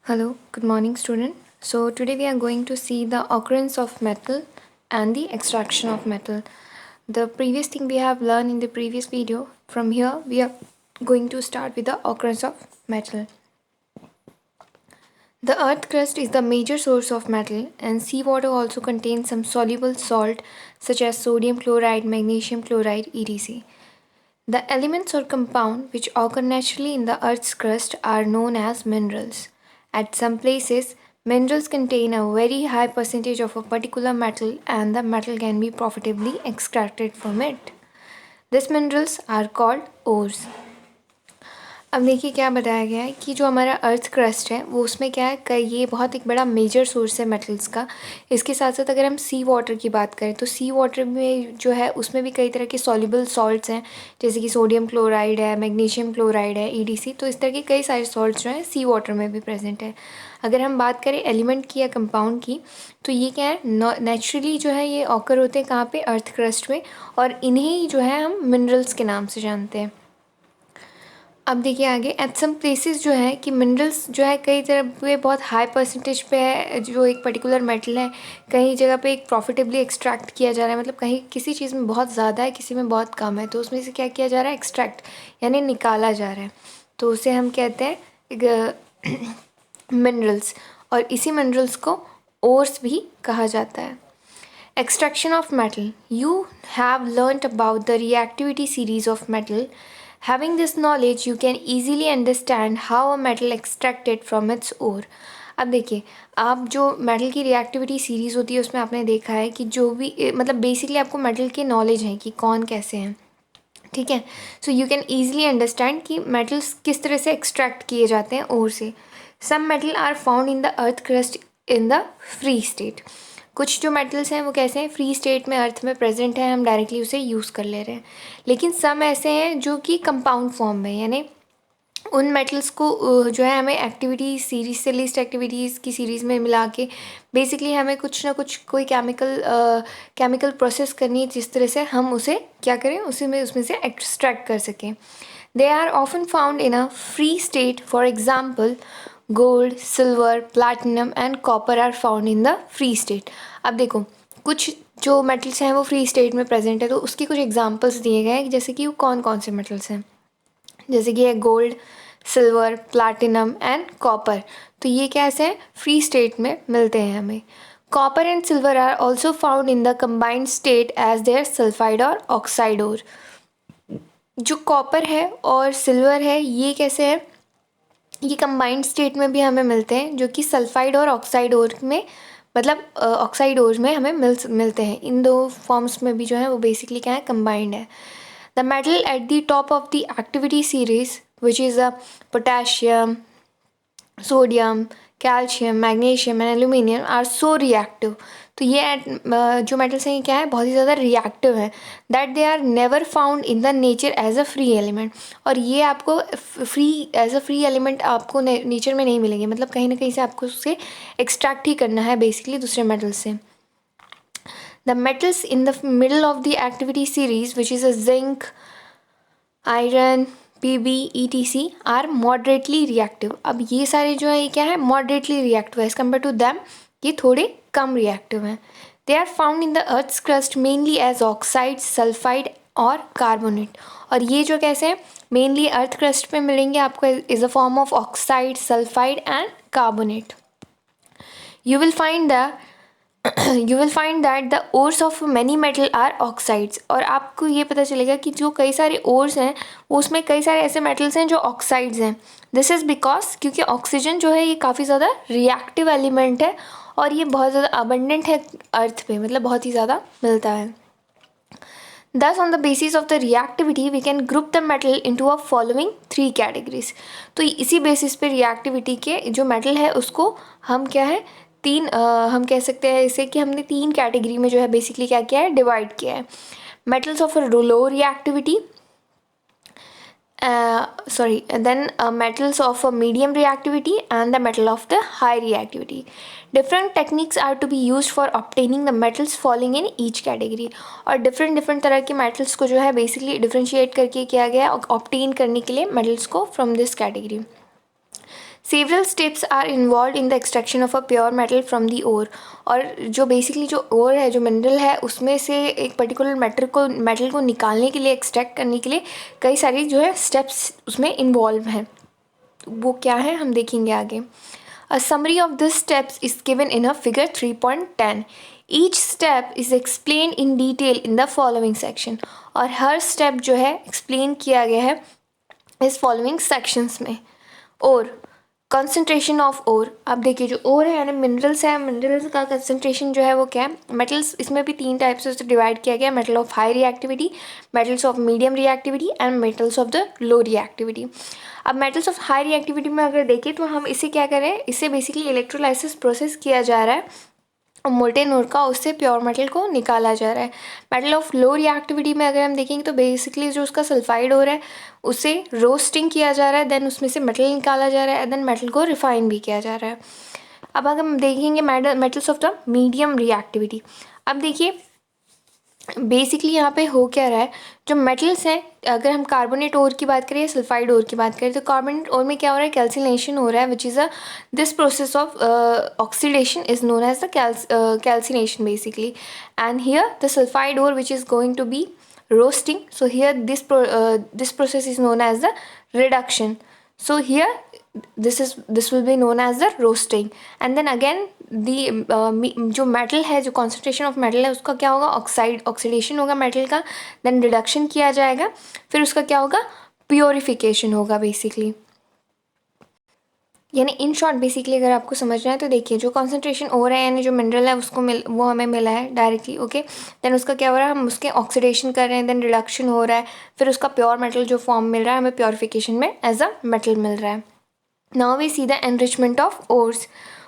Hello, good morning student. So today we are going to see the occurrence of metal and the extraction of metal. The previous thing we have learned in the previous video, from here we are going to start with the occurrence of metal. The earth crust is the major source of metal, and seawater also contains some soluble salt such as sodium chloride, magnesium chloride, etc. The elements or compound which occur naturally in the earth's crust are known as minerals. At some places, minerals contain a very high percentage of a particular metal and the metal can be profitably extracted from it. These minerals are called ores. अब देखिए क्या बताया गया है कि जो हमारा earth crust है वो उसमें क्या है कई ये बहुत एक बड़ा मेजर सोर्स है मेटल्स का। इसके साथ साथ अगर हम सी वाटर की बात करें तो सी वाटर में जो है उसमें भी कई तरह के सॉल्युबल सॉल्ट्स हैं, जैसे कि सोडियम क्लोराइड है, मैग्नीशियम क्लोराइड है, ईडीसी। तो इस तरह के कई सारे सॉल्ट्स जो हैं सी वाटर में भी प्रेजेंट है। अगर हम बात करें एलिमेंट की या कंपाउंड की तो ये क्या है नेचुरली जो है ये ऑकर होते हैं कहाँ पे, अर्थ क्रस्ट में, और इन्हें जो है हम मिनरल्स के नाम से जानते हैं। अब देखिए आगे, एट सम प्लेसेस जो है कि मिनरल्स जो है कई तरह पे बहुत हाई परसेंटेज पे है, जो एक पर्टिकुलर मेटल है कहीं जगह पे एक प्रॉफिटेबली एक्सट्रैक्ट किया जा रहा है, मतलब कहीं किसी चीज़ में बहुत ज़्यादा है किसी में बहुत कम है, तो उसमें से क्या किया जा रहा है, एक्सट्रैक्ट यानी निकाला जा रहा है, तो उसे हम कहते हैं मिनरल्स। और इसी मिनरल्स को ओर्स भी कहा जाता है। Extraction of metal. You have learnt about the reactivity series of metal. Having this knowledge, you can easily understand how a metal extracted from its ore. अब देखिए, आप जो मेटल की रिएक्टिविटी सीरीज़ होती है उसमें आपने देखा है कि जो भी मतलब बेसिकली आपको मेटल की नॉलेज है कि कौन कैसे हैं, ठीक है। So you can easily understand कि मेटल्स किस तरह से एक्सट्रैक्ट किए जाते हैं ओर से। Some metal are found in the earth crust in the free state. कुछ जो मेटल्स हैं वो कैसे हैं, फ्री स्टेट में अर्थ में प्रेजेंट है, हम डायरेक्टली उसे यूज़ कर ले रहे हैं। लेकिन सम ऐसे हैं जो कि कंपाउंड फॉर्म में, यानी उन मेटल्स को जो है हमें एक्टिविटी सीरीज से लिस्ट एक्टिविटीज़ की सीरीज़ में मिला के बेसिकली हमें कुछ ना कुछ कोई केमिकल प्रोसेस करनी है जिस तरह से हम उसे क्या करें, उसमें से एक्सट्रैक्ट कर सकें। They are often found in a free state. For example, gold, silver, platinum and copper are found in the free state. अब देखो, कुछ जो मेटल्स हैं वो फ्री स्टेट में प्रेजेंट है, तो उसकी कुछ एग्जांपल्स दिए गए हैं, जैसे कि वो कौन कौन से मेटल्स हैं, जैसे कि है gold, silver, platinum and copper. तो ये कैसे हैं, फ्री स्टेट में मिलते हैं हमें। Copper and silver are also found in the combined state as their sulphide और ऑक्साइड ओर। जो कॉपर है और सिल्वर है ये कैसे है, ये कंबाइंड स्टेट में भी हमें मिलते हैं, जो कि सल्फाइड और ऑक्साइड ओर में, मतलब ऑक्साइड ओर में हमें मिलते हैं। इन दो फॉर्म्स में भी जो है वो बेसिकली क्या है, कंबाइंड है। The metal at the top of the activity series which is a potassium, sodium, calcium, magnesium and aluminium are so reactive. तो ये जो मेटल्स हैं ये क्या है, बहुत ही ज़्यादा रिएक्टिव है, that they are never found in the nature as a free element. और ये आपको एज अ फ्री एलिमेंट आपको नेचर में नहीं मिलेंगे, मतलब कहीं ना कहीं से आपको उससे एक्सट्रैक्ट ही करना है बेसिकली दूसरे मेटल्स से। The metals in the middle of the activity series which is a zinc, iron, PB, ETC are moderately reactive. अब ये सारे जो है ये क्या है, मॉडरेटली रिएक्टिव है, एज कम्पेयर टू दैम ये थोड़े कम रिएक्टिव हैं। They are found in the earth's crust mainly as oxide, sulphide और कार्बोनेट। और ये जो कैसे हैं, मेनली अर्थ क्रस्ट पे मिलेंगे आपको is a form of oxide, sulphide and carbonate. You will find that the ores of many metal are oxides. और आपको ये पता चलेगा कि जो कई सारे ओर्स हैं उसमें कई सारे ऐसे मेटल्स हैं जो ऑक्साइड्स हैं। दिस इज़ बिकॉज क्योंकि ऑक्सीजन जो है ये काफ़ी ज़्यादा रिएक्टिव एलिमेंट है और ये बहुत ज़्यादा अबंडेंट है अर्थ पे, मतलब बहुत ही ज़्यादा मिलता है। Thus, on the basis of the reactivity, we can group the metal into a following 3 categories. तो इसी बेसिस पे रिएक्टिविटी के जो मेटल है उसको हम क्या है, हम कह सकते हैं इसे कि हमने 3 कैटेगरी में जो है बेसिकली क्या किया है, डिवाइड किया है। Metals of low reactivity, then metals of a medium reactivity and the metal of the high reactivity. Different techniques are to be used for obtaining the metals falling in each category. और different तरह के metals को जो है basically differentiate करके किया गया है obtain करने के लिए metals को from this category. Several steps are involve in the extraction of a pure metal from the ore. और जो बेसिकली जो ओर है, जो मिनरल है, उसमें से एक पर्टिकुलर मेटल को निकालने के लिए, एक्सट्रैक्ट करने के लिए कई सारी जो है स्टेप्स उसमें इन्वॉल्व हैं। वो क्या है हम देखेंगे आगे। A summary of these steps is given in a figure 3.10. Each step is explained in detail in the following section. और हर स्टेप जो है एक्सप्लेन किया गया है इस फॉलोइंग सेक्शंस में। और कंसंट्रेशन ऑफ ओर, अब देखिए जो ओर है यानी मिनरल्स है, मिनरल्स का कंसंट्रेशन जो है वो क्या है। मेटल्स इसमें भी 3 टाइप से डिवाइड किया गया, metal of high reactivity, metals of medium reactivity and metals of the low reactivity. अब मेटल्स ऑफ हाई रिएक्टिविटी में अगर देखें तो हम इसे क्या करें, इसे बेसिकली इलेक्ट्रोलाइसिस प्रोसेस किया जा रहा है मोल्टेन ओर का, उससे प्योर मेटल को निकाला जा रहा है। मेटल ऑफ लो रिएक्टिविटी में अगर हम देखेंगे तो बेसिकली जो उसका सल्फाइड ओर है उसे रोस्टिंग किया जा रहा है, देन उसमें से मेटल निकाला जा रहा है, देन मेटल को रिफाइन भी किया जा रहा है। अब अगर हम देखेंगे metals of the medium reactivity, अब देखिए बेसिकली यहाँ पे हो क्या रहा है, जो मेटल्स हैं, अगर हम कार्बोनेट ओर की बात करें, सल्फाइड ओर की बात करें, तो कार्बोनेट ओर में क्या हो रहा है, कैल्सिनेशन हो रहा है, which is a this process of oxidation is known as the calcination basically. And here the sulphide ore which is going to be roasting, so here this process is known as the reduction. So here this will be known as the roasting, and then again जो metal है, जो concentration of metal है, उसका क्या होगा, oxidation होगा metal का, then reduction किया जाएगा, फिर उसका क्या होगा, प्योरिफिकेशन होगा बेसिकली। यानी इन शॉर्ट बेसिकली अगर आपको समझना है तो देखिए जो कॉन्सेंट्रेशन हो रहा है यानी जो मिनरल है उसको वो हमें मिला है डायरेक्टली, ओके। देन उसका क्या हो रहा है, हम उसके ऑक्सीडेशन कर रहे हैं, देन रिडक्शन हो रहा है, फिर उसका प्योर मेटल जो फॉर्म मिल रहा है हमें प्योरिफिकेशन में एज अ मेटल मिल रहा है। Now we see the enrichment of ores.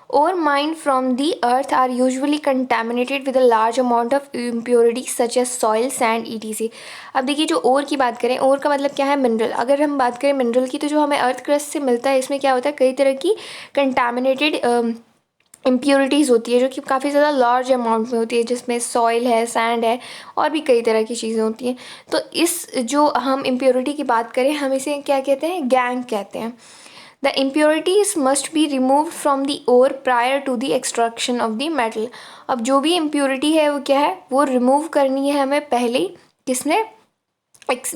Ore mined from the earth are usually contaminated with a large amount of impurities such as soil, sand, etc. अब देखिए जो ओर की बात करें, ओर का मतलब क्या है, मिनरल। अगर हम बात करें मिनरल की तो जो हमें अर्थ क्रस्ट से मिलता है इसमें क्या होता है, कई तरह की कंटामिनेटेड इम्प्योरिटीज़ होती है जो कि काफ़ी ज़्यादा लार्ज अमाउंट में होती है, जिसमें सॉइल है, सैंड है और भी कई तरह की चीज़ें होती हैं। तो इस जो हम इम्प्योरिटी की बात करें हम इसे क्या कहते हैं, गैंग कहते हैं। The impurities must be removed from the ore prior to the extraction of the metal. अब जो भी impurity है वो क्या है, वो remove करनी है हमें पहले, किसने,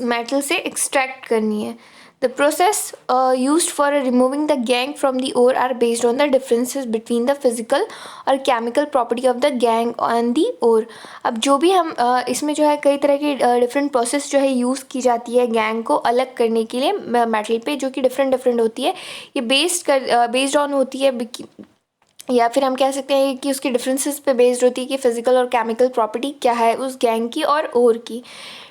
मेटल से extract करनी है। The process used for removing the gangue from the ore are based on the differences between the physical और chemical property of the gangue and the ore. अब जो भी हम इसमें जो है कई तरह की डिफरेंट प्रोसेस जो है यूज़ की जाती है गैंग को अलग करने के लिए मेटल पे, जो कि डिफरेंट होती है। ये बेस्ड ऑन होती है, या फिर हम कह सकते हैं कि उसके डिफरेंसेस पे बेस्ड होती है कि फिजिकल और केमिकल प्रॉपर्टी क्या है उस गैंग की और ओर की।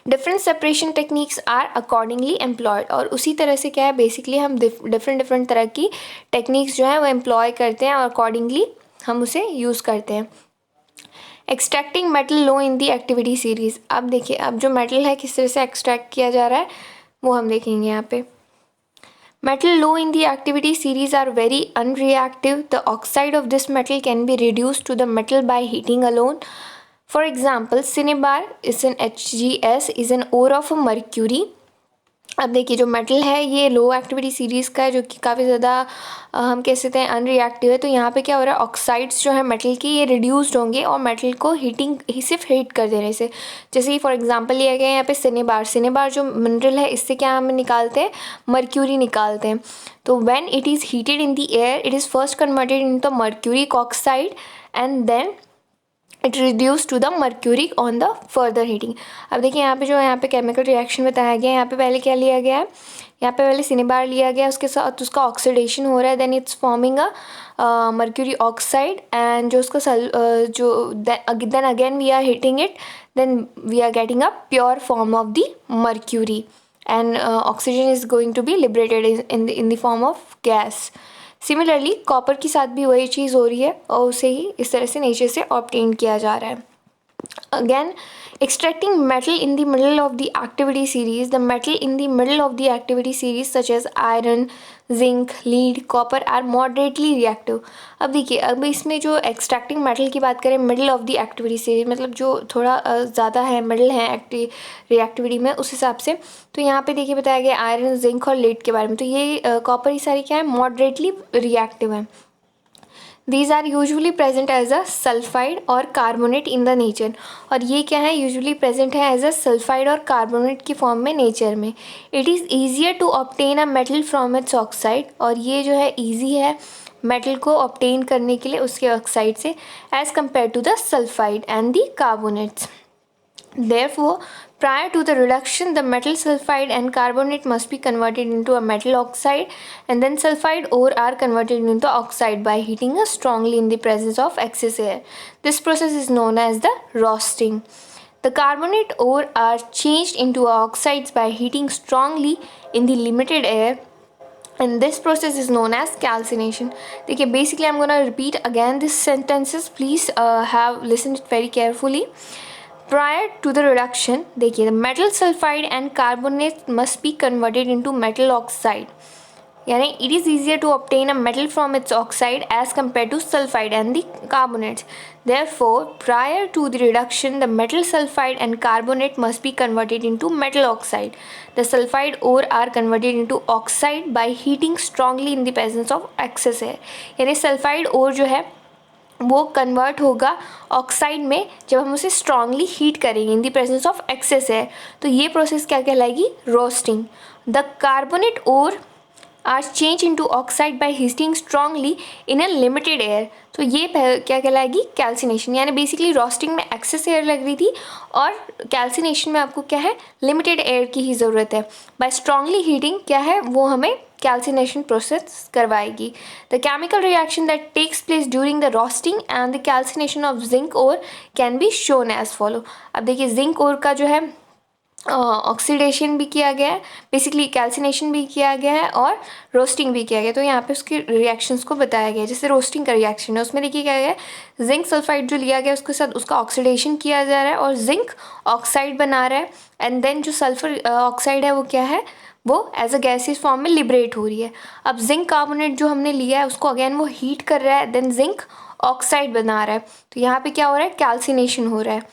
Different separation techniques are accordingly employed, और उसी तरह से क्या है बेसिकली हम डिफरेंट तरह की टेक्निक्स जो है वो एम्प्लॉय करते हैं और अकॉर्डिंगली हम उसे यूज़ करते हैं। Extracting metal low in the activity series. अब देखिए अब जो मेटल है किस तरह से एक्सट्रैक्ट किया जा रहा है वो हम देखेंगे यहाँ पे। Metal low in the activity series are very unreactive. The oxide of this metal can be reduced to the metal by heating alone. For example, cinnabar is an HgS is an ore of mercury. अब देखिए जो metal है ये लो activity series का है जो कि काफ़ी ज़्यादा हम कह सकते हैं अनरिएक्टिव है। तो यहाँ पे क्या हो रहा है, ऑक्साइड्स जो है मेटल की ये रिड्यूस्ड होंगे और मेटल को हीटिंग ही सिर्फ हीट कर देने से। जैसे कि फॉर एग्जांपल लिया गया है यहाँ पे सिनेबार जो मिनरल है इससे क्या हम निकालते हैं, मर्क्यूरी निकालते हैं। तो when it is heated in the air it is first converted in the mercuric oxide and then it reduce to the mercury on the further heating. अब देखिए यहाँ पे जो यहाँ पे केमिकल रिएक्शन बताया गया है, यहाँ पे पहले क्या लिया गया है, यहाँ पे पहले सिनेबार लिया गया, उसके साथ उसका ऑक्सीडेशन हो रहा है, then it's forming a mercury oxide and जो उसका then again we are heating it, then we are getting a pure form of the mercury and oxygen is going to be liberated in the form of gas. Similarly copper के साथ भी वही चीज़ हो रही है और उसे ही इस तरह से नेचर से ऑब्टेन किया जा रहा है। Again Extracting metal in the middle of the activity series. The metal in the middle of the activity series such as iron, zinc, lead, copper are moderately reactive. अब देखिए, अब इसमें जो एक्सट्रैक्टिंग मेटल की बात करें middle of the activity series, मतलब जो थोड़ा ज़्यादा है, मिडल है रिएक्टिविटी में उस हिसाब से, तो यहाँ पे देखिए बताया गया आयरन, जिंक और लेड के बारे में। तो ये कॉपर, ये सारी क्या है, मॉडरेटली रिएक्टिव है। These are usually present as a sulfide और carbonate in the nature। और ये क्या है, यूजुअली प्रेजेंट है एज अ सल्फाइड और कार्बोनेट की फॉर्म में नेचर में। It is easier to obtain a metal from its oxide. और ये जो है ईजी है मेटल को ऑब्टेन करने के लिए उसके ऑक्साइड से, as compare to the sulphide and the carbonates. Therefore, prior to the reduction, the metal sulfide and carbonate must be converted into a metal oxide, and then sulfide ore are converted into oxide by heating strongly in the presence of excess air. This process is known as the roasting. The carbonate ore are changed into oxides by heating strongly in the limited air, and this process is known as calcination. देखिए, basically I'm gonna repeat again these sentences. Please have listened it very carefully. Prior to the reduction, देखिए, the metal sulfide and carbonate must be converted into metal oxide. यानी it is easier to obtain a metal from its oxide as compared to sulfide and the carbonates. Therefore, prior to the reduction, the metal sulfide and carbonate must be converted into metal oxide. The sulfide ore are converted into oxide by heating strongly in the presence of excess air. यानी sulfide ore जो है वो convert होगा oxide में जब हम उसे strongly heat करेंगे in the presence of excess air. तो ये प्रोसेस क्या कहलाएगी, roasting. The carbonate ore are change into oxide by heating strongly in a limited air. तो ये क्या कहलाएगी, कैल्सिनेशन। यानी बेसिकली रोस्टिंग में एक्सेस एयर लग रही थी और कैल्सिनेशन में आपको क्या है, लिमिटेड एयर की ही ज़रूरत है। बाय स्ट्रांगली हीटिंग क्या है, वो हमें calcination process करवाएगी। The chemical reaction that takes place during the roasting and the calcination of zinc ore can be shown as follow। अब देखिए, जिंक ओर का जो है ऑक्सीडेशन भी किया गया है, बेसिकली कैल्सिनेशन भी किया गया है और रोस्टिंग भी किया गया। तो यहाँ पे उसके रिएक्शंस को बताया गया है। जैसे रोस्टिंग का रिएक्शन है, उसमें देखिए क्या गया है, जिंक सल्फाइड जो लिया गया उसके साथ उसका ऑक्सीडेशन किया जा रहा है और जिंक ऑक्साइड बना रहा है, एंड देन जो सल्फर ऑक्साइड है वो क्या है, वो एज अ गैसियस फॉर्म में लिबरेट हो रही है। अब जिंक कार्बोनेट जो हमने लिया है उसको अगेन वो हीट कर रहा है, देन जिंक ऑक्साइड बना रहा है। तो यहाँ पे क्या हो रहा है, कैल्सिनेशन हो रहा है।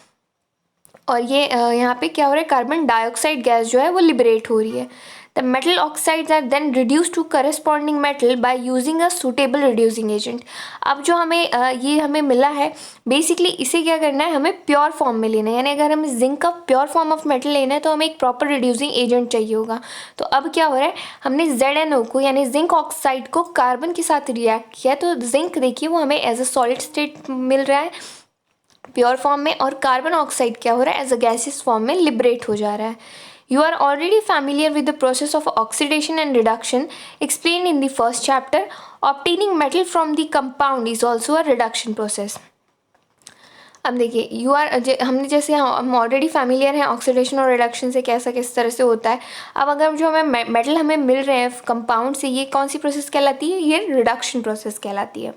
और ये यहाँ पे क्या हो रहा है, कार्बन डाइऑक्साइड गैस जो है वो लिबरेट हो रही है। The metal oxides are then reduce to corresponding metal by using a suitable reducing agent. अब जो हमें ये हमें मिला है, बेसिकली इसे क्या करना है, हमें प्योर फॉर्म में लेना है। यानी अगर हमें जिंक का प्योर फॉर्म ऑफ मेटल लेना है तो हमें एक प्रॉपर रिड्यूसिंग एजेंट चाहिए होगा। तो अब क्या हो रहा है, हमने ZnO को यानी जिंक ऑक्साइड को कार्बन के साथ रिएक्ट किया, तो जिंक देखिए वो हमें एज अ सॉलिड स्टेट मिल रहा है प्योर फॉर्म में, और कार्बन ऑक्साइड क्या हो रहा है, एज अ गैसियस फॉर्म में लिबरेट हो जा रहा है। You are already familiar with the process of oxidation and reduction explained in the first chapter. Obtaining metal from the compound is also a reduction process. अब देखिए, हमने जैसे हम ऑलरेडी फैमिलियर हैं ऑक्सीडेशन और रिडक्शन से, कैसा किस तरह से होता है। अब अगर जो हमें मेटल हमें मिल रहे हैं कंपाउंड से, ये कौन सी प्रोसेस कहलाती है, ये रिडक्शन प्रोसेस कहलाती है।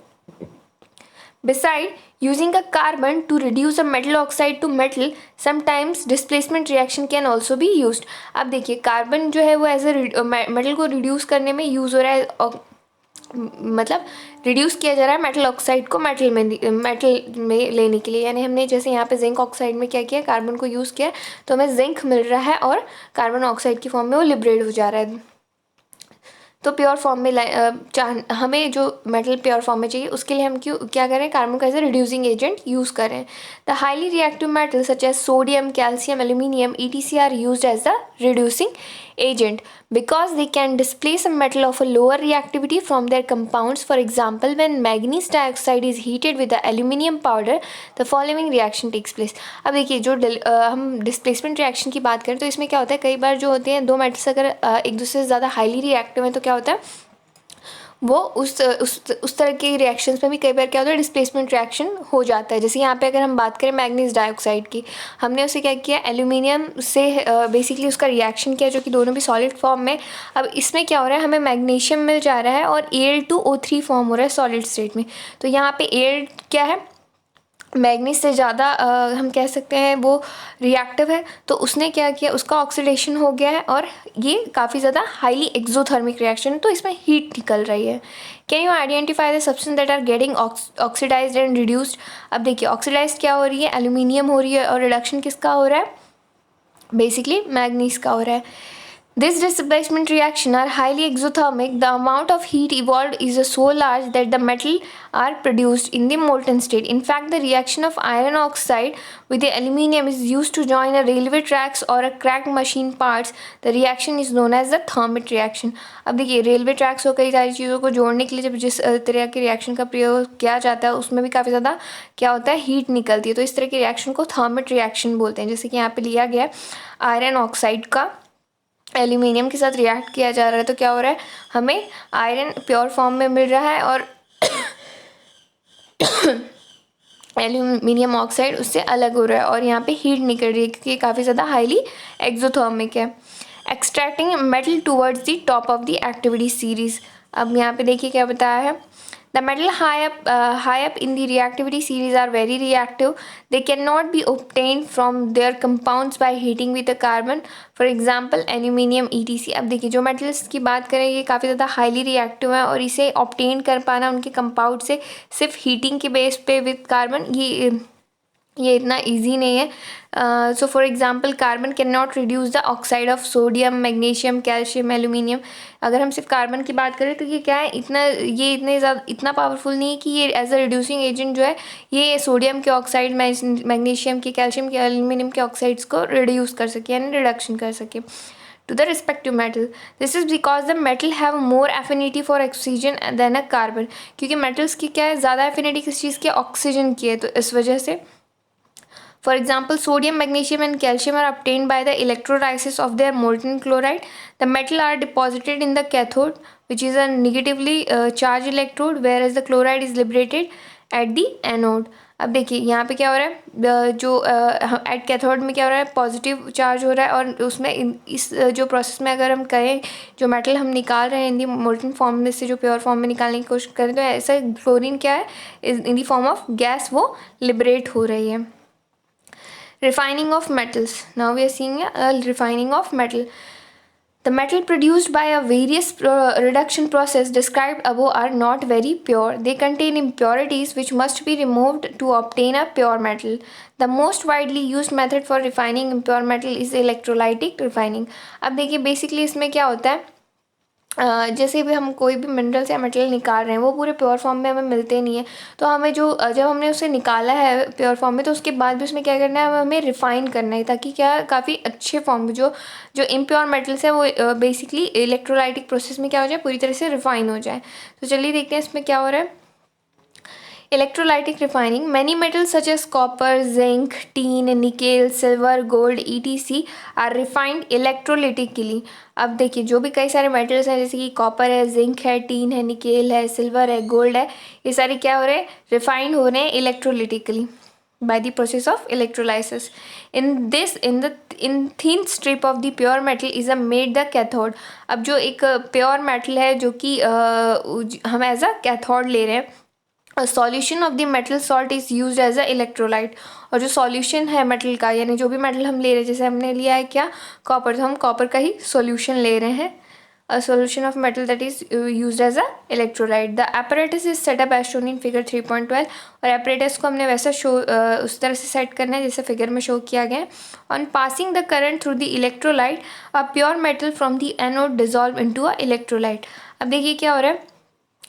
Beside using a carbon to reduce a metal oxide to metal, sometimes displacement reaction can also be used। अब देखिए, कार्बन जो है वो एज ए मेटल को रिड्यूस करने में यूज़ हो रहा है, मतलब रिड्यूस किया जा रहा है मेटल ऑक्साइड को मेटल में लेने के लिए। यानी हमने जैसे यहाँ पे जिंक ऑक्साइड में क्या किया, कार्बन को यूज़ किया, तो हमें जिंक मिल रहा है और कार्बन ऑक्साइड की फॉर्म में वो लिबरेट हो जा रहा है। तो प्योर फॉर्म में हमें जो मेटल प्योर फॉर्म में चाहिए उसके लिए हम क्या करें, कार्बन का as a reducing agent use करें। The highly reactive metal such as sodium, calcium, aluminium etc are used as the reducing agent because they can displace a metal of a lower reactivity from their compounds. For example, when manganese dioxide is heated with the aluminium powder, the following reaction takes place। अब देखिए, जो हम displacement reaction की बात करें तो इसमें क्या होता है, कई बार जो होते हैं दो मेटल्स अगर एक दूसरे से ज़्यादा हाईली रिएक्टिव हैं तो क्या होता है, वो उस तरह के रिएक्शंस में भी कई बार क्या होता है, डिस्प्लेसमेंट रिएक्शन हो जाता है। जैसे यहाँ पे अगर हम बात करें मैग्नीज डाइऑक्साइड की, हमने उसे क्या किया, एल्यूमिनियम से बेसिकली उसका रिएक्शन किया, जो कि दोनों भी सॉलिड फॉर्म में। अब इसमें क्या हो रहा है, हमें मैग्नीशियम मिल जा रहा है और Al2O3 फॉर्म हो रहा है सॉलिड स्टेट में। तो यहाँ पे Al क्या है, मैग्नीज से ज़्यादा हम कह सकते हैं वो रिएक्टिव है, तो उसने क्या किया, उसका ऑक्सीडेशन हो गया है और ये काफ़ी ज़्यादा हाईली एक्सोथर्मिक रिएक्शन है, तो इसमें हीट निकल रही है। Can you identify the substance that are getting oxidised and reduced? अब देखिए ऑक्सीडाइज क्या हो रही है, एल्यूमिनियम हो रही है, और रिडक्शन किसका हो रहा है, बेसिकली मैग्नीज का हो रहा है। This displacement reaction are highly exothermic. The amount of heat evolved is so large that the metal are produced in the molten state. In fact, the reaction of iron oxide with the aluminium is used to join a railway tracks or a cracked machine parts. The reaction is known as the Thermit reaction. अब देखिए railway tracks और कई सारी चीज़ों को जोड़ने के लिए जब जिस तरह के रिएक्शन का प्रयोग किया जाता है उसमें भी काफ़ी ज़्यादा क्या होता है, हीट निकलती है, तो इस तरह के रिएक्शन को थर्मिट रिएक्शन बोलते हैं। जैसे कि यहाँ पे लिया गया है आयरन ऑक्साइड का एल्यूमिनियम के साथ रिएक्ट किया जा रहा है, तो क्या हो रहा है, हमें आयरन प्योर फॉर्म में मिल रहा है और एल्यूमिनियम ऑक्साइड उससे अलग हो रहा है और यहाँ पे हीट निकल रही है क्योंकि ये काफ़ी ज़्यादा हाईली एक्सोथर्मिक है। Extracting metal towards the top of the activity series. अब यहाँ पे देखिए क्या बताया है, the metal high up in the reactivity series are very reactive. They cannot be obtained from their compounds by heating with a carbon, for example aluminium etc. अब देखिए जो मेटल्स की बात करें ये काफ़ी ज़्यादा हाईली रिएक्टिव है और इसे ऑब्टेन कर पाना उनके कंपाउंड से सिर्फ हीटिंग के बेस पे विद कार्बन ये इतना इजी नहीं है। So for example carbon can not reduce the oxide of sodium, magnesium, calcium, aluminium. अगर हम सिर्फ कार्बन की बात करें तो ये क्या है, इतना पावरफुल नहीं है कि ये एज अ रिड्यूसिंग एजेंट जो है ये सोडियम के ऑक्साइड, मैग्नीशियम के, कैल्शियम के, एल्यूमिनियम के ऑक्साइड्स को रिड्यूस कर सके यानी रिडक्शन कर सके to the respective metal. This is because the metal have more affinity for oxygen than a carbon. क्योंकि metals की क्या है, ज़्यादा affinity किस चीज़ की, ऑक्सीजन की है, तो इस वजह से for example, sodium, magnesium and calcium are obtained by the electrolysis of their molten chloride. The metal are deposited in the cathode, which is a negatively charged electrode, whereas the chloride is liberated at the anode. अब देखिए यहाँ पे क्या हो रहा है, जो at cathode में क्या हो रहा है, पॉजिटिव चार्ज हो रहा है और उसमें इस जो प्रोसेस में अगर हम कहें जो मेटल हम निकाल रहे हैं इन दी मोल्टन फॉर्म में से जो प्योर फॉर्म में निकालने की कोशिश करें तो ऐसा क्लोरीन क्या है, इन दी फॉर्म ऑफ गैस वो लिबरेट हो रही है। Refining of metals. Now we are seeing a refining of metal. The metal produced by a various reduction process described above are not very pure. They contain impurities which must be removed to obtain a pure metal. The most widely used method for refining impure metal is electrolytic refining. अब देखिए basically इसमें क्या होता है, जैसे भी हम कोई भी मिनरल्स या मेटल निकाल रहे हैं वो पूरे प्योर फॉर्म में हमें मिलते नहीं है, तो हमें जो जब हमने उसे निकाला है प्योर फॉर्म में तो उसके बाद भी उसमें क्या करना है, हमें रिफ़ाइन करना है ताकि क्या काफ़ी अच्छे फॉर्म में जो जो इम्प्योर मेटल्स है वो बेसिकली इलेक्ट्रोलाइटिक प्रोसेस में क्या हो जाए, पूरी तरह से रिफ़ाइन हो जाए। तो चलिए देखते हैं इसमें क्या हो रहा है। Electrolytic refining. Many metals such as copper, zinc, tin, nickel, silver, gold, etc. are refined electrolytically. अब देखिए जो भी कई सारे मेटल्स हैं जैसे कि कॉपर है, जिंक है, टीन है, निकेल है, सिल्वर है, गोल्ड है, ये सारे क्या हो रहे हैं, रिफाइंड हो रहे हैं इलेक्ट्रोलिटिकली by the process of electrolysis. In thin strip of the pure metal is a made the cathode. अब जो एक प्योर मेटल है जो कि हम एज अ कैथोड ले रहे हैं, A solution of the metal salt is used as a electrolyte. और जो सॉल्यूशन है मेटल का यानी जो भी मेटल हम ले रहे हैं, जैसे हमने लिया है क्या, कॉपर, तो हम कॉपर का ही सॉल्यूशन ले रहे हैं, a solution of metal that is used as a electrolyte. The apparatus is set up as shown in figure 3.12. और apparatus को हमने वैसा शो उस तरह से सेट करना है जैसे फिगर में शो किया गया है। On passing the current through the electrolyte, a pure metal from the anode dissolve into a electrolyte. अब देखिए क्या हो रहा है,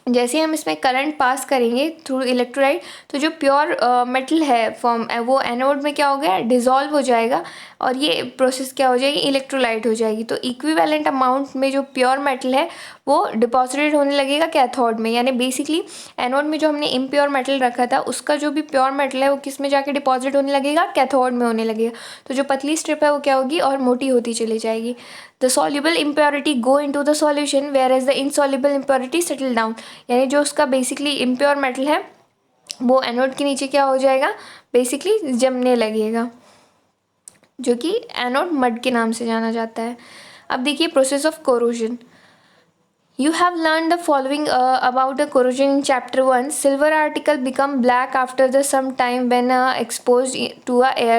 जैसे हम इसमें करंट पास करेंगे थ्रू इलेक्ट्रोलाइट तो जो प्योर मेटल है फॉर्म वो एनोड में क्या हो गया, डिज़ोल्व हो जाएगा और ये प्रोसेस क्या हो जाएगी, इलेक्ट्रोलाइट हो जाएगी। तो इक्विवेलेंट अमाउंट में जो प्योर मेटल है वो डिपॉजिटेड होने लगेगा कैथोड में, यानी बेसिकली एनोड में जो हमने इम्प्योर मेटल रखा था उसका जो भी प्योर मेटल है वो किस में जाके डिपॉजिट होने लगेगा, कैथोड में होने लगेगा। तो जो पतली स्ट्रिप है वो क्या होगी और मोटी होती चली जाएगी। The soluble impurity go into the solution whereas the insoluble impurity settle down. यानी जो उसका बेसिकली इम्प्योर मेटल है वो एनोड के नीचे क्या हो जाएगा, बेसिकली जमने लगेगा, जो कि एनोड मड के नाम से जाना जाता है। अब देखिए process of corrosion. You have learned the following about the corrosion in chapter 1. Silver article become black after the some time when exposed to a air.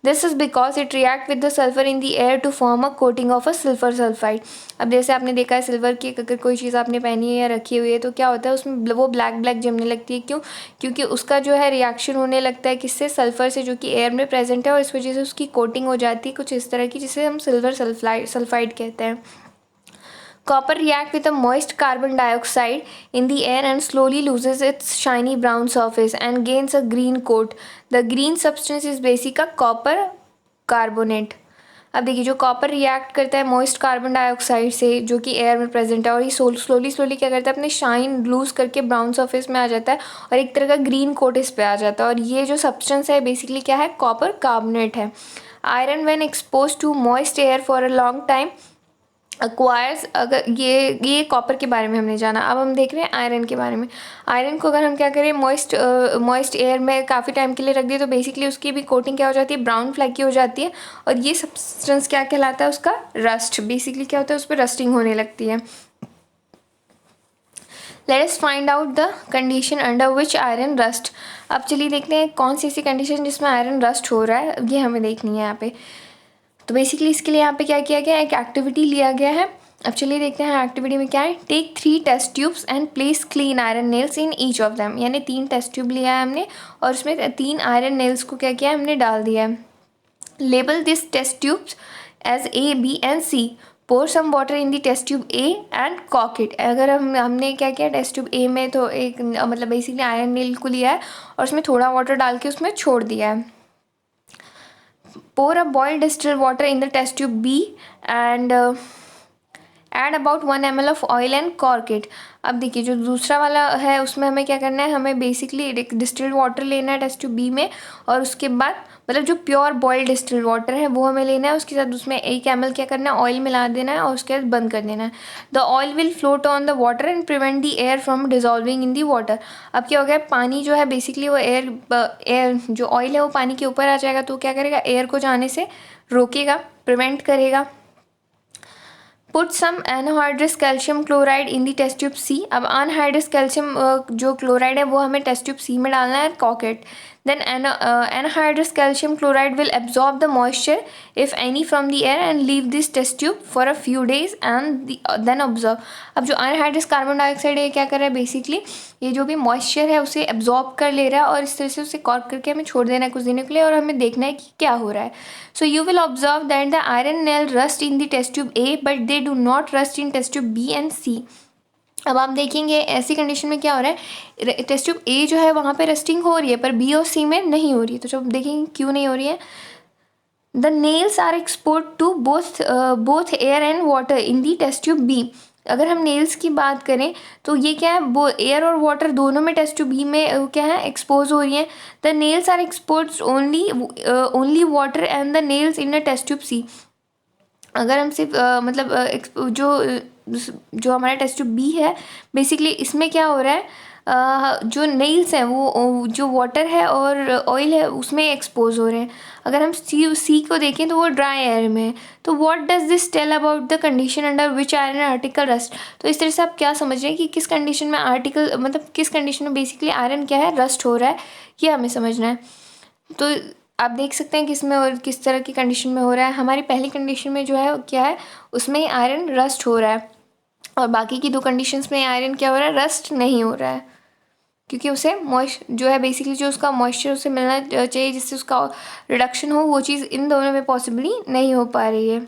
This is because it react with the sulfur in the air to form a coating of a silver sulfide. अब जैसे आपने देखा है silver की अगर कोई चीज़ आपने पहनी है या रखी हुई है तो क्या होता है उसमें वो ब्लैक ब्लैक जमने लगती है। क्यों? क्योंकि उसका जो है रिएक्शन होने लगता है किससे, सल्फर से, जो कि एयर में प्रेजेंट है, और इस वजह से उसकी कोटिंग हो जाती है कुछ इस तरह की जिसे हम सिल्वर सल्फाइड कहते हैं। Copper reacts with a moist carbon dioxide in the air and slowly loses its shiny brown surface and gains a green coat. The green substance is basically copper carbonate. अब देखिए जो copper react करता है moist carbon dioxide से जो कि air में present है, और ये स्लोली क्या करता है अपने शाइन लूज करके ब्राउन सरफेस में आ जाता है और एक तरह का ग्रीन कोट इस पे आ जाता है। और ये जो सब्सटेंस है बेसिकली क्या है, कॉपर कार्बोनेट है। Iron when expose to moist air for a long time acquires, अगर ये कॉपर के बारे में हमने जाना। अब हम देख रहे हैं आयरन के बारे में। आयरन को अगर हम क्या करें मॉइस्ट एयर में काफ़ी टाइम के लिए रख दिए तो बेसिकली उसकी भी कोटिंग क्या हो जाती है, ब्राउन फ्लैकी हो जाती है, और ये सब्सटेंस क्या कहलाता है, उसका रस्ट। बेसिकली क्या होता है, उस पर रस्टिंग होने लगती है। Let us find out the condition under which iron rust. अब चलिए देखते हैं कौन सी ऐसी कंडीशन जिसमें आयरन रस्ट हो रहा है, ये हमें देखनी है यहाँ पे। तो बेसिकली इसके लिए यहाँ पे क्या किया गया, एक एक्टिविटी लिया गया है। अब चलिए देखते हैं एक्टिविटी में क्या है। Take 3 test tubes and place clean iron nails in each of them, यानी 3 टेस्ट ट्यूब लिया है हमने और उसमें 3 आयरन नेल्स को क्या किया है, हमने डाल दिया है। Label this test tubes as A, B and C। Pour some water in the test tube A and कॉक इट। अगर हमने क्या किया टेस्ट ट्यूब A में तो एक मतलब बेसिकली आयरन नेल को लिया है और उसमें थोड़ा वाटर डाल के उसमें छोड़ दिया है। Pour a boiled distilled water in the test tube B and add about 1 ml of oil and cork it। अब देखिए जो दूसरा वाला है उसमें हमें क्या करना है, हमें बेसिकली डिस्टिल्ड वाटर लेना है टेस्ट ट्यूब बी में, और उसके बाद मतलब जो प्योर बॉइल्ड डिस्टिल्ड वाटर है वो हमें लेना है, उसके साथ उसमें 1 ml क्या करना है, ऑयल मिला देना है और उसके बाद बंद कर देना है। The oil will float on the water and prevent the air from dissolving in the water. अब क्या हो गया, पानी जो है बेसिकली वो एयर जो ऑयल है वो पानी के ऊपर आ जाएगा तो क्या करेगा, एयर को जाने से रोकेगा, प्रिवेंट करेगा। Put some anhydrous calcium chloride in the test tube C. अब अनहाइड्रस कैल्शियम जो क्लोराइड है वो हमें टेस्ट ट्यूब सी में डालना है, कॉकेट। Then anhydrous calcium chloride will absorb the moisture if any from the air and leave this test tube for a few days and then observe। अब जो अनहाइड्रस कार्बन डाइऑक्साइड है क्या कर रहा है, बेसिकली ये जो भी मॉइस्चर है उसे एब्जॉर्ब कर ले रहा है और इस तरह से उसे कॉर्क करके हमें छोड़ देना है कुछ दिनों के लिए, और हमें देखना है कि क्या हो रहा है। So you will observe that the iron nail rust in the test tube A but they do not rust in test tube B and C. अब आप देखेंगे ऐसी कंडीशन में क्या हो रहा है, टेस्ट ट्यूब ए जो है वहाँ पे रस्टिंग हो रही है पर बी और सी में नहीं हो रही है। तो जब देखेंगे क्यों नहीं हो रही है, the nails are export to both air and water in the test tube B. अगर हम नेल्स की बात करें तो ये क्या है, वो एयर और वाटर दोनों में टेस्ट ट्यूब बी में क्या है, एक्सपोज हो रही है। The nails are expose only water and the nails in the test tube C. अगर हम सिर्फ मतलब जो हमारा टेस्ट ट्यूब बी है बेसिकली इसमें क्या हो रहा है, जो नेल्स हैं वो जो वाटर है और ऑयल है उसमें एक्सपोज हो रहे हैं। अगर हम सी को देखें तो वो ड्राई एयर में है। तो what does this tell about the condition under which iron article rust. तो इस तरह से आप क्या समझ रहे हैं कि किस कंडीशन में आर्टिकल मतलब किस कंडीशन में बेसिकली आयरन क्या है, रस्ट हो रहा है, ये हमें समझना है। तो आप देख सकते हैं किस में और किस तरह की कंडीशन में हो रहा है। हमारी पहली कंडीशन में जो है क्या है, उसमें आयरन रस्ट हो रहा है, और बाकी की 2 कंडीशंस में आयरन क्या हो रहा है, रस्ट नहीं हो रहा है, क्योंकि उसे जो है बेसिकली जो उसका मॉइस्चर उसे मिलना चाहिए जिससे उसका रिडक्शन हो, वो चीज़ इन दोनों में पॉसिबली नहीं हो पा रही है।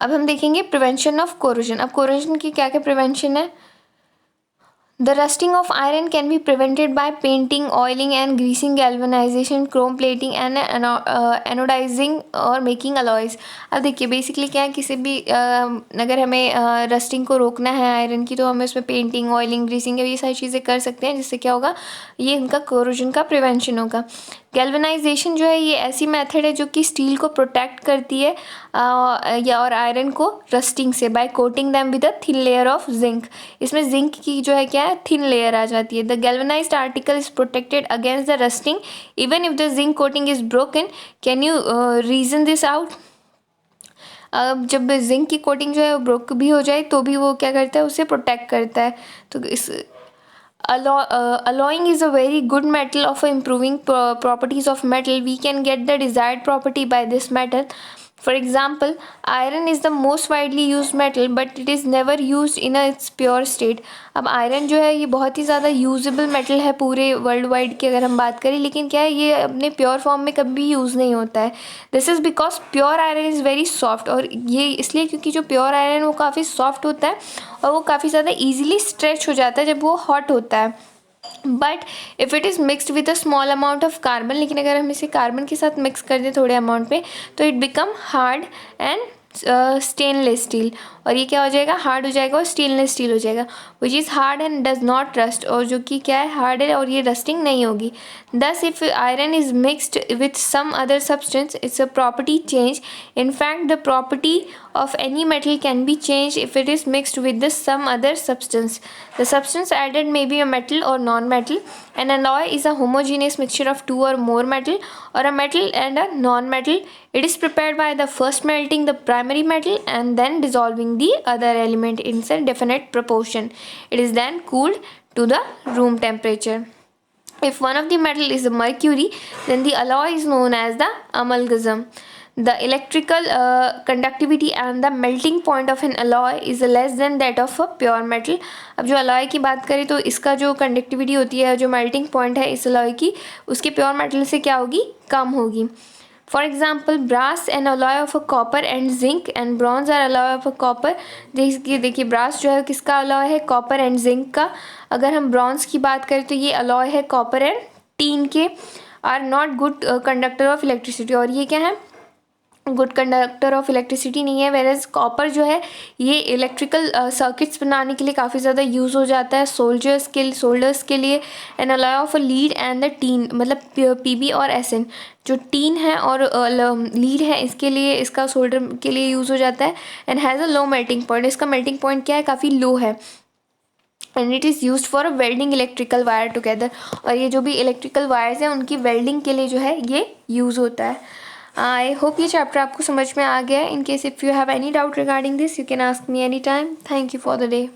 अब हम देखेंगे प्रिवेंशन ऑफ कोरोजन। अब कोरोजन की क्या क्या प्रिवेंशन है। The rusting of iron can be prevented by painting, oiling and greasing, galvanization, chrome plating and anodizing और making alloys। अब देखिए बेसिकली क्या है, किसी भी अगर हमें रस्टिंग को रोकना है आयरन की तो हमें उसमें पेंटिंग, ऑयलिंग, ग्रीसिंग ये सारी चीज़ें कर सकते हैं, जिससे क्या होगा, ये इनका कोरोजन का प्रिवेंशन होगा। गैल्वेनाइजेशन जो है ये ऐसी मेथड है जो कि स्टील को प्रोटेक्ट करती है या और आयरन को रस्टिंग से by coating them with a thin layer of zinc. इसमें जिंक की जो है क्या है, थिन लेयर आ जाती है। The galvanised article is protected against the rusting even if the zinc coating is broken. Can you reason this out. अब जब जिंक की कोटिंग जो है वो ब्रोक भी हो जाए तो भी वो क्या करता है, उसे प्रोटेक्ट करता है। तो इस alloying is a very good metal of improving properties of metal. We can get the desired property by this metal. For example, iron is the most widely used metal, but it is never used in its pure state. अब iron जो है ये बहुत ही ज़्यादा usable metal है पूरे world wide की अगर हम बात करें, लेकिन क्या है ये अपने प्योर फॉर्म में कभी भी यूज़ नहीं होता है। This is because pure iron is very soft, और ये इसलिए क्योंकि जो प्योर आयरन वो काफ़ी सॉफ्ट होता है और वो काफ़ी ज़्यादा ईजिली स्ट्रेच हो जाता है जब वो हॉट होता है। But if it is mixed with a small amount of carbon, लेकिन अगर हम इसे कार्बन के साथ मिक्स कर दें थोड़े अमाउंट पे, तो it become hard and stainless steel. और ये क्या हो जाएगा, हार्ड हो जाएगा और स्टेनलेस स्टील हो जाएगा, which is hard and does not rust, और जो कि क्या है, हार्ड है और ये रस्टिंग नहीं होगी। Thus if iron is mixed with some other substance, it's a property change. In fact the property of any metal can be changed if it is mixed with some other substance. The substance added may be a metal or non-metal. An alloy is a homogeneous mixture of two or more metal, or a metal and a non-metal. It is prepared by the first melting the primary metal and then dissolving the other element in a definite proportion. It is then cooled to the room temperature. If one of the metal is mercury, then the alloy is known as the amalgam. The electrical conductivity and the melting point of an alloy is less than that of a pure metal. अब जो alloy की बात करें तो इसका जो conductivity होती है, जो melting point है इस alloy की, उसके प्योर मेटल से क्या होगी, कम होगी। For example, brass an alloy of a copper and zinc and bronze are alloy of a copper. देखिए ब्रास जो है किसका alloy है, कॉपर एंड जिंक का। अगर हम ब्रॉन्ज की बात करें तो ये alloy है कॉपर एंड टीन के। Are not good conductor of electricity, और ये क्या है, गुड कंडक्टर ऑफ इलेक्ट्रिसिटी नहीं है। वेरएज कॉपर जो है ये इलेक्ट्रिकल सर्किट्स बनाने के लिए काफ़ी ज़्यादा यूज़ हो जाता है, सोल्डर्स के लिए। N alloy of a lead and the tin, मतलब पीबी और एसएन, जो टीन है और लीड है इसके लिए, इसका सोल्डर के लिए यूज़ हो जाता है। And has a low melting point, इसका मेल्टिंग पॉइंट क्या है, काफ़ी लो है। And it is use for welding electrical wire together, और ये जो भी इलेक्ट्रिकल वायर्स हैं उनकी वेल्डिंग के लिए जो है ये यूज़ होता है। आई होप ये चैप्टर आपको समझ में आ गया है। In case if you have any doubt regarding this, you can ask me any time. Thank you for the day.